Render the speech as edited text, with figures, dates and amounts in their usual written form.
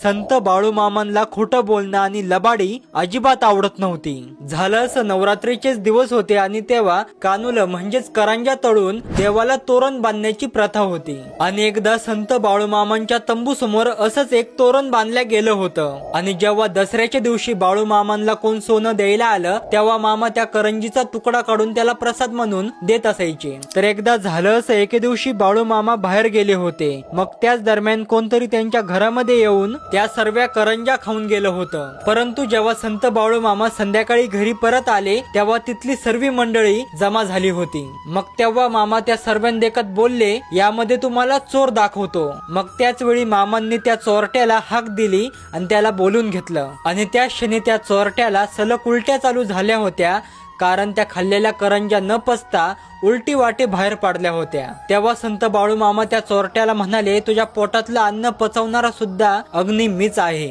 संत बाळूमामांना खोटं बोलणं आणि लबाडी अजिबात आवडत नव्हती। झालं असं, नवरात्रीचेच दिवस होते आणि तेव्हा कानुलं म्हणजेच करंजा तळून देवाला तोरण बांधण्याची प्रथा होती। आणि एकदा संत बाळूमामांच्या तंबू समोर असंच एक तोरण बांधल्या गेलं होतं आणि जेव्हा दसऱ्याच्या दिवशी बाळूमामांना कोण सोनं द्यायला आलं तेव्हा मामा त्या करंजीचा तुकडा काढून त्याला प्रसाद म्हणून देत असायचे। तर एकदा झालं असं, एके दिवशी बाळूमामा बाहेर गेले होते। मग त्याच दरम्यान कोणतरी त्यांच्या घरामध्ये येऊन त्या सर्व करंजा खाऊन गेलं होतं। परंतु जेव्हा संत बाळूमामा संध्याकाळी घरी परत आले तेव्हा तिथली सर्व मंडळी जमा झाली होती। मग तेव्हा मामा त्या सर्वांदेखत बोलले, यामध्ये तुम्हाला चोर दाखवतो। मग त्याच वेळी मामांनी त्या चोरट्याला हाक दिली आणि त्याला बोलून घेतलं आणि त्या क्षणी त्या चोरट्याला सलग उलट्या चालू झाल्या होत्या, कारण त्या खाल्लेल्या करंजा न पचता उलटी वाटे बाहेर पाडल्या होत्या। तेव्हा संत बाळूमामा त्या चोरट्याला म्हणाले, तुझ्या पोटातलं अन्न पचवणारा सुद्धा अग्नी मीच आहे।